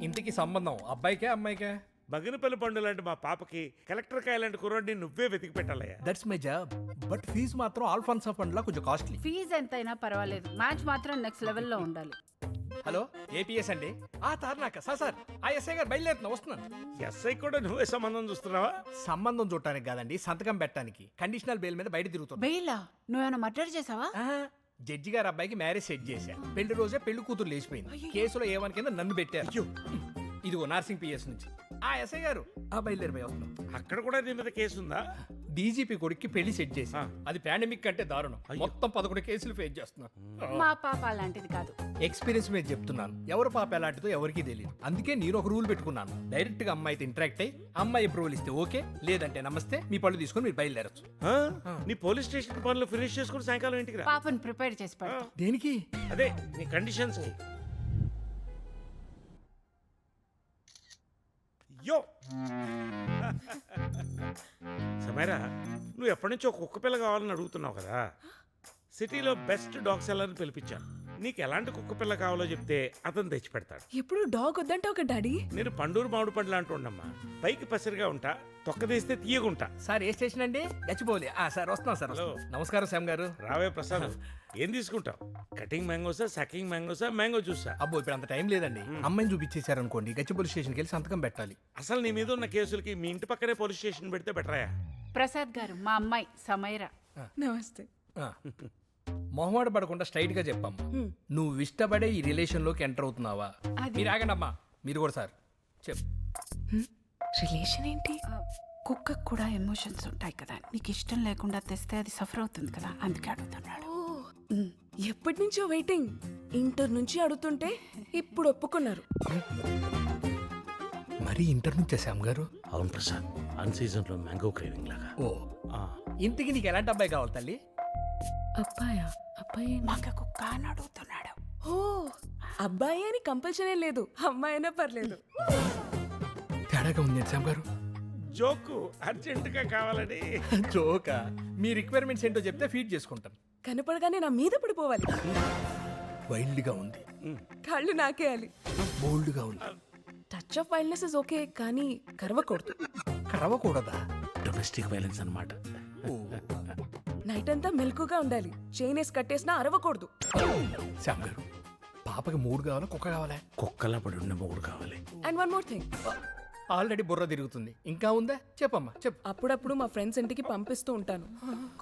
ఇంటికి సంబంధం అబ్బాయికే అమ్మాయికే? బగినపల్లి పండు లాంటి మా పాపకి కలెక్టర్ కాయ లాంటి కుర్రాడిని నువ్వే వెతికి పెట్టాలయ్యా. That's my job. But fees మాత్రం ఆల్ఫాన్సా ఫండ్ లా కొంచెం కాస్ట్లీ. ఫీజు ఎంతైనా పర్వాలేదు, మ్యాచ్ మాత్రం నెక్స్ట్ లెవెల్లో ఉండాలి. హలో ఏపీఎస్ అండి. తారనాక సార్ ఆ ఎస్ఐ గారు బయలుదేరుతున్నా, వస్తున్నాను. ఎస్ఐ కూడా నువ్వే సంబంధం చూస్తున్నావా? సంబంధం చూడటానికి కాదండి, సంతకం పెట్టడానికి. కండిషనల్ బెయిల్ మీద బయట తిరుగుతున్నా. బెయిలా? నువ్వేమైనా మర్డర్ చేసావా? జడ్జి గారు అబ్బాయికి మ్యారేజ్ సెట్ చేశా. పెళ్లి రోజే పెళ్లి కూతురు లేచిపోయింది. కేసులో ఏమని కింద నన్ను పెట్టారు. ఇదిగో నార్సింగ్ పిఎస్ నుంచి. ఎస్ఐ గారు బయలుదేరిపోయి వస్తున్నాం. అక్కడ కూడా నీ మీద కేసు ఉందా? డీజీపీ కొడుక్కి పెళ్లి సెట్ చేసి అది పాండమిక్ కంటే దారుణం. మొత్తం 11 కేసులు ఫేస్ చేస్తున్నాను. మా పాప అలాంటిది కాదు. ఎక్స్పీరియన్స్ మీద చెప్తున్నాను. ఎవరు పాప ఎలాంటిదో ఎవరికీ తెలియదు. అందుకే నేను ఒక రూల్ పెట్టుకున్నాను. డైరెక్ట్ గా అమ్మాయితో ఇంటరాక్ట్ అయ్యి అమ్మాయి అప్రూవల్ ఇస్తే ఓకే, లేదంటే నమస్తే మీ పళ్ళు తీసుకొని మీరు బయలుదేరచ్చు. నీ పోలీస్ స్టేషన్ పనులు ఫినిష్ చేసుకుని సాయంకాలం ఇంటికి రా. పాపను ప్రిపేర్ చేసి పెడతా. దేనికి? అదే నీ కండిషన్స్ కి. యో సమీరా, నువ్వు ఎప్పటి నుంచో కుక్క పిల్ల కావాలని అడుగుతున్నావు కదా. సిటీలో బెస్ట్ డాగ్ సెల్లర్ని పిలిపించాను. నీకు ఎలాంటి కుక్క పిల్ల కావాలో చెప్తే అతను తెచ్చి పెడతాడు. ఎప్పుడు డాగ్ వద్దంటే ఒక డాడీ. నేను పండూరు మామిడి పండ్లు అంటూ ఉండమ్మా. పైకి పసిరిగా ఉంటా, తొక్క తీస్తే తీయగుంటా. సార్ ఏ స్టేషన్ అండి? గచ్చిపోలే. సార్ వస్తున్నాం సార్. హలో. నమస్కారం శ్యామ్ గారు. రావే ప్రసాద్, ఏం తీసుకుంటావు? కటింగ్ మ్యాంగోసా, సకింగ్ మ్యాంగోసా, మ్యాంగో జ్యూసా? అబ్బో ఇప్పుడు అంత టైం లేదండి. అమ్మాయిని చూపించేశారు అనుకోండి, గచ్చిపోలి స్టేషన్కి వెళ్ళి సంతకం పెట్టాలి. అసలు నీ మీద ఉన్న కేసులకి మీ ఇంటి పక్కనే పోలీస్ స్టేషన్ పెడితే బెటరాయా? ప్రసాద్ గారు, మా అమ్మాయి సమైరా. నమస్తే. మొహమాట పడకుండా స్ట్రైట్ గా చెప్పమ్మా. నువ్వు ఇష్టపడే ఈ రిలేషన్ లోకి ఎంటర్ అవుతున్నావా? మీరు ఆగండి అమ్మా. మీరు కూడా సార్ చెప్పు. రిలేషన్ ఏంటి? కుక్కకు కూడా ఎమోషన్స్ ఉంటాయి కదా. నీకు ఇష్టం లేకుండా తెస్తే అది సఫర్ అవుతుంది కదా, అందుకే అడుగుతున్నాడు. ఎప్పటి నుంచో వెయిటింగ్. ఇంటర్ నుంచి అడుగుతుంటే ఇప్పుడు ఒప్పుకున్నారు. మరి ఇంటర్ నుంచే శ్యామ్ గారు? అవును ప్రసాద్, అన్ సీజన్ లో మ్యాంగో క్రేవింగ్ లాగా. ఓ ఇంతకి నీకు ఎలాంటి అబ్బాయి కావాలి తల్లి? అబ్బాయా? అబ్బాయి మాకు కుక్క అని అడుగుతున్నాడు. ఓ అబ్బాయి అని కంపల్సరీ లేదు, అమ్మాయి అయినా పర్లేదు. తేడాగా ఉంది శ్యామ్ గారు. జోకు అర్జెంట్ గా కావాలని. జోకా? మీ రిక్వైర్మెంట్స్ ఏంటో చెప్తే ఫీడ్ చేసుకుంటాను. కనపడగానే నా మీద పడిపోవాలి. వైల్డ్ గా ఉంది. కాళ్ళు నాకేయాలి. బోల్డ్ గా ఉంది. Touch of wildness is okay, కానీ కరవకూడదు. కరవకూడదా? డొమెస్టిక్ వైలెన్స్ అన్నమాట. నైట్ అంతా మెలకుగా ఉండాలి. చైన్ వేసి కట్టేసినా అరవకూడదు. శ్యామ్ గారు, పాపకి 3 కావాలా కుక్క కావాలా? కుక్కలా పడి ఉండే మొగుడు కావాలి. And one more thing, already బుర్ర తిరుగుతుంది, ఇంకా ఉందా? చెప్పమ్మా చెప్పు. అప్పుడప్పుడు మా ఫ్రెండ్స్ ఇంటికి పంపిస్తూ ఉంటాను.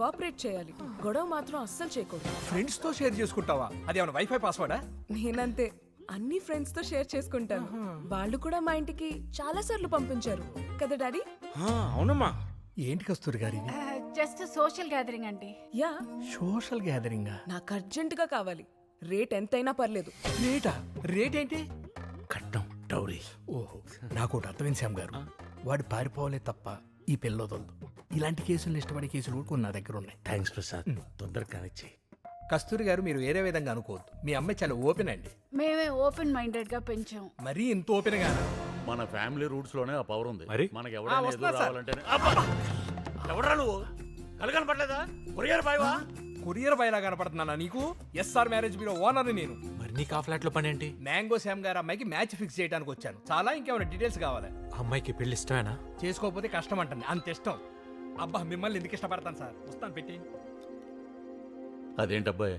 కోఆపరేట్ చేయాలి, గొడవ మాత్రం అస్సలు చేయకూడదు. ఫ్రెండ్స్ తో షేర్ చేసుకుంటావా? అది ఏమైనా వైఫై పాస్వర్డా? నేనంతే, అన్ని ఫ్రెండ్స్ తో షేర్ చేసుకుంటాను. వాళ్ళు కూడా మా ఇంటికి చాలా సార్లు పంపించారు కదా డాడీ? అవునమ్మా. ఏంటి కస్తూరి గారి? జస్ట్ సోషల్ గ్యాదరింగ్ అండి. Yeah, social gathering. నాకు అర్జెంట్ గా కావాలి. రేట్ ఎంతైనా పర్లేదు. రేటా? రేట్ ఏంటి? కట్నం, డౌరీ. ఓహో, నాకు ఒకటి అర్థమైంది శ్యామ్ గారు. వాడు పారిపోవాలే తప్ప ఈ పిల్లొదలదు. ఇలాంటి కేసులు ఇష్టపడే కేసులు కూడా కొన్ని నా దగ్గర ఉన్నాయి. థ్యాంక్స్ ప్రసాద్, తొందరగా కనెక్ట్ చేయి. కస్తూరి గారు, మీరు వేరే విధంగా అనుకోవద్దు. మీ అమ్మాయి చాలా ఓపెన్ అండి. మేమే ఓపెన్ మైండెడ్ గా పెంచాం. మరీ ఇంత ఓపెన్ గా? మన ఫ్యామిలీ రూట్స్ లోనే ఆ పవర్ ఉంది. మరి మనకి ఎవరైనా వస్తున్నా ఎదురు సార్. రావాలంటే ఎవడరా నువ్వు? కలగనపడలేదా? కొరియర్ బాయ్వా? కొరియర్ బయలా కనపడుతున్నానా నీకు? ఎస్ఆర్ మ్యారేజ్ బ్యూరో ఓనర్ నేను. మరి నీకు ఆ ఫ్లాట్ లో పని ఏంటి? మ్యాంగో శ్యామ్ గారు అమ్మాయికి మ్యాచ్ ఫిక్స్ చేయడానికి వచ్చాను. చాలా ఇంకేమైనా డీటెయిల్స్ కావాలి? ఆ అమ్మాయికి పెళ్లి ఇష్టమేనా? చేసుకోకపోతే కష్టం అంటుంది, అంత ఇష్టం. అబ్బా మిమ్మల్ని ఎందుకు ఇష్టపడతాను సార్. వస్తాను, పెట్టి. అదేంటబ్బాయి,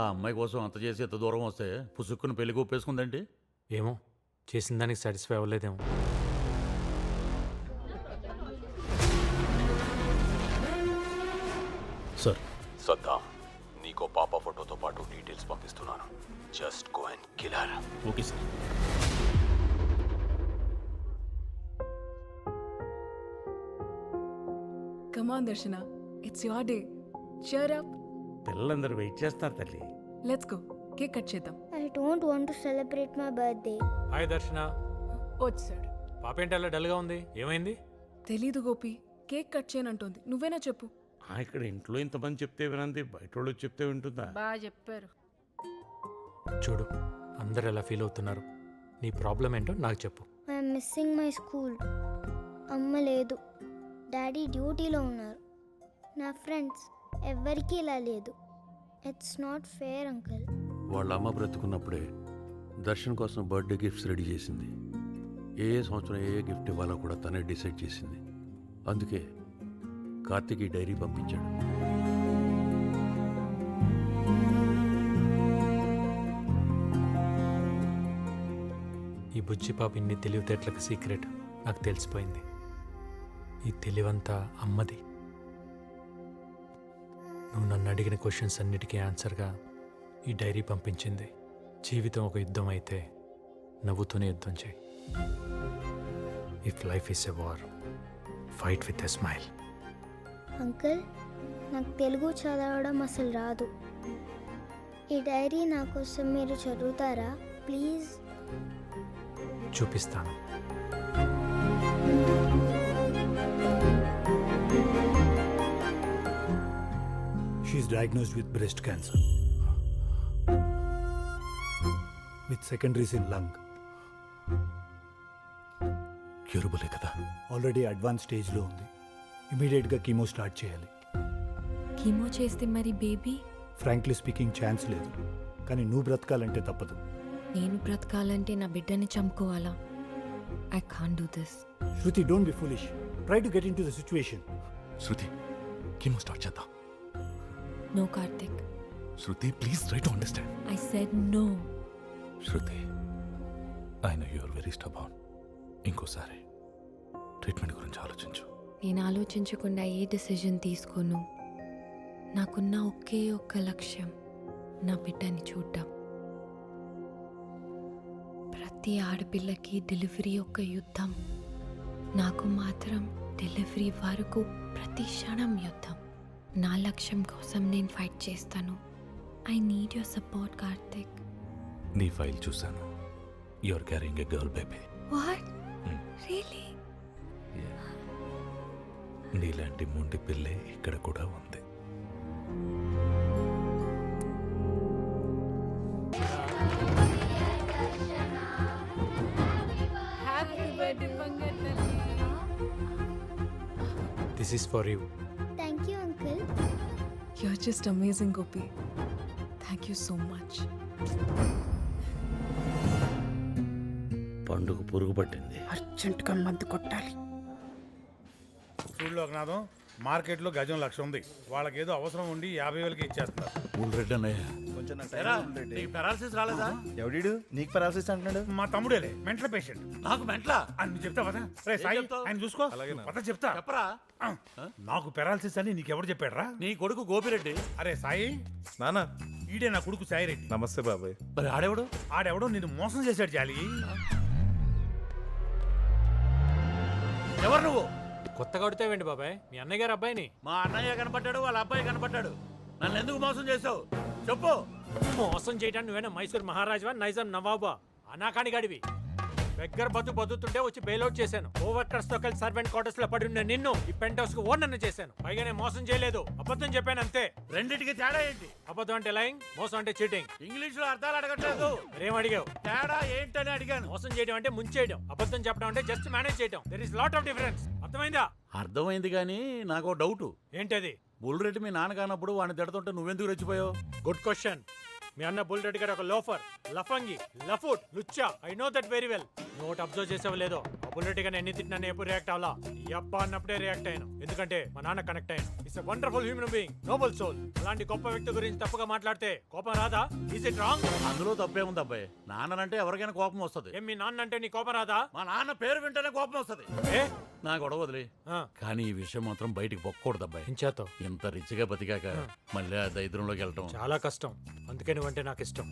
ఆ అమ్మాయి కోసం అంత చేసి ఎంత దూరం వస్తే పుసుక్కుని పెళ్లి ఒప్పేసుకుందంటే? ఏమో, చేసిన దానికి సాటిస్ఫై అవ్వలేదేమో. సార్, సద్దాం, నీకో పాప ఫోటోతో పాటు డీటెయిల్స్ పంపిస్తున్నాను. Just go and kill her. Okay sir. Come on Darshana, it's your day. cheer up. పిల్లలందరూ వెయిట్ చేస్తారు తల్లి. లెట్స్ గో, కేక్ కట్ చేద్దాం. I don't want to celebrate my birthday. Hi Darshana. వచ్చాడు. పాప ఏంటి అలా డల్ గా ఉంది? ఏమైంది? తెలీదు గోపి, కేక్ కట్ చేయనంటోంది. నువ్వేనా చెప్పు. ఇక్కడ ఇంట్లో ఇంతమంది చెప్తే వినంది, బయట వాళ్ళు చెప్తే వింటుందా? బాగా చెప్పారు. చూడు, అందరు ఎలా ఫీల్ అవుతున్నారు. నీ ప్రాబ్లం ఏంటో నాకు చెప్పు. I'm missing my school. అమ్మ లేదు, డాడీ డ్యూటీలో ఉన్నారు. నా ఫ్రెండ్స్ ఎవ్వరికీ ఇలా లేదు. It's not fair uncle. వాళ్ళ అమ్మ బ్రతుకున్నప్పుడే దర్శన్ కోసం బర్త్డే గిఫ్ట్స్ రెడీ చేసింది. ఏ సంవత్సరం ఏ గిఫ్ట్ ఇవ్వాలో కూడా తనే డిసైడ్ చేసింది. అందుకే కార్తీక్ ఈ డైరీ పంపించాడు. ఈ బుజ్జి పాప ఇన్ని తెలివితేటలకు సీక్రెట్ నాకు తెలిసిపోయింది. ఈ తెలివంతా అమ్మది. నువ్వు నన్ను అడిగిన క్వశ్చన్స్ అన్నిటికీ ఆన్సర్గా ఈ డైరీ పంపించింది. జీవితం ఒక యుద్ధం అయితే నవ్వుతూనే యుద్ధం చేయి. If life is a war, fight with a smile. Uncle, నాకు తెలుగు చదవడం అసలు రాదు. ఈ డైరీ నా కోసం మీరు చదువుతారా ప్లీజ్? చూపిస్తాను. She is diagnosed with breast cancer with secondaries in lung. క్యూరబులే కదా? ఆల్రెడీ అడ్వాన్స్ స్టేజ్లో ఉంది. ఇమీడియట్గా కీమో స్టార్ట్ చేయాలి. కీమో చేస్తే మరి బేబీ? ఫ్రాంక్లీ స్పీకింగ్ ఛాన్స్ లేదు, కానీ నువ్వు బ్రతకాలంటే తప్పదు. నేను బ్రతకాలంటే నా బిడ్డని చంపుకోవాలా? I can't do this. Shruti, don't be foolish. Try to get into the situation. Shruti, chemo start చేద్దాం. No Karthik. Shruti, please try to understand. I said no. Shruti, I know you are very stubborn. ఇంకోసారి ట్రీట్మెంట్ గురించి ఆలోచించు. నేను ఆలోచించకుండా ఏ decision తీసుకోను. నాకున్న ఒకే ఒక్క లక్ష్యం నా బిడ్డని చూడ్డం. ప్రతి ఆడపిల్లకి డెలివరీ ఒక యుద్ధం. నాకు మాత్రం డెలివరీ వరకు ప్రతి క్షణం యుద్ధం. నా లక్ష్యం కోసం నేను ఫైట్ చేస్తాను. I need your support Karthik. నీ ఫైల్ చూశాను. You are carrying a girl baby. What? Really? నీలాంటి మొండి పిల్లే ఇక్కడ కూడా ఉంది. This is for you. Thank you uncle. You're just amazing, Gopi. Thank you so much. పండుగ పురుగు పట్టింది. అర్జెంటుగా మందు కొట్టాలి. చూడు లోకనాథం, మార్కెట్లో గజం 1,00,000 ఉంది. వాళ్ళకేదో అవసరం ఉండి 50,000కి ఇచ్చేస్తారు. బుల్రెడ్డి అన్నయ్య, పెరాలసిస్ రాలేదా? ఎవడీడు నీకు పెరాలసిస్ అంటున్నాడు? మా తమ్ముడేలే, మెంటల్ పేషెంట్. నాకు మెంట్లా? అని చెప్తా పదా? రే సాయి, ఆయన చూసుకో. పద చెప్తా. చెప్పరా? నాకు పెరాలసిస్ అని నీకెవరు చెప్పాడురా? నీ కొడుకు గోపిరెడ్డి. అరే సాయి, నానా, ఈడే నా కొడుకు సాయిరెడ్డి. నమస్తే బాబాయ్. మరి ఆడేవాడు? ఆడెవడో నిన్ను మోసం చేశాడు జాలి. ఎవరు నువ్వు? కొత్తగా కొడితేవేంటి బాబాయ్? మీ అన్నయ్య గారు అబ్బాయిని. మా అన్నయ్య కనపడ్డాడు, వాళ్ళ అబ్బాయి కనపడ్డాడు. నన్ను ఎందుకు మోసం చేసావు చెప్పు. మోసం చేయడానికి నువ్వేనా మైసూర్ మహారాజువా, నైజాం నవాబా? అనాకాని గడివి. దగ్గర బతుకుతుంటే వచ్చి బెయిల్అవుట్ చేశాను. ఓవర్కర్స్ తో కలిసి సర్వెంట్ క్వార్టర్స్ లో పడి ఉన్న నిన్ను ఈ పెంట్ హౌస్ కు ఓనర్ చేశాను. పైగా నేను మోసం చేయలేదు, అబద్ధం చెప్పాను అంతే. రెండింటికి తేడా ఏంటి? అబద్ధం అంటే లైంగ్, మోసం అంటే చీటింగ్. ఇంగ్లీష్ లో అర్థాలు అడగట్లేదు. మరేం అడిగావు? తేడా ఏంటని అడిగాను. మోసం చేయడం అంటే ముంచేయడం, అబద్ధం చెప్పడం అంటే జస్ట్ మేనేజ్ చేయడం. There is lot of difference. అర్థమైందా? అర్థమైంది, కానీ నాకు డౌట్. ఏంటది? బుల్రెడ్డి మీ నాన్న కానప్పుడు వాడిని తిడుతుంటే నువ్వెందుకు రెచ్చిపోయావు? Good question. మీ అన్న బుల్ రెడ్డి గారు ఒక లోఫర్, లఫంగి, లఫుట్, లుచ్చా. I know that very well. Note observe చేసావు లేదో, ఆ బుల్ రెడ్డి గారిని ఎన్ని తిట్టినా ఎప్పుడు రియాక్ట్ అవ్వాలా? ఈ అబ్బా అన్నప్పుడే రియాక్ట్ అయ్యాను. ఎందుకంటే మా నాన్న కనెక్ట్ అయ్యాను. It's a wonderful human being, noble soul. అలాంటి గొప్ప వ్యక్తి గురించి తప్పుగా మాట్లాడితే కోపం రాదా? Is it wrong? అందులో తప్పే ఉంది అబ్బాయి. నాన్నంటే ఎవరికైనా కోపం వస్తుంది. ఏం మీ నాన్న అంటే నీ కోపం రాదా? మా నాన్న పేరు వింటేనే కోపం వస్తుంది. ఏ నా గొడవ వదిలే. కానీ ఈ విషయం మాత్రం బయటికి పొక్కకూడదు అబ్బాయి. ఇంచేతో ఇంత రిచ్గా బతికాక మళ్ళీ ఆ దరిద్రంలోకి వెళ్ళటం చాలా కష్టం. అందుకే నువ్వంటే నాకు ఇష్టం.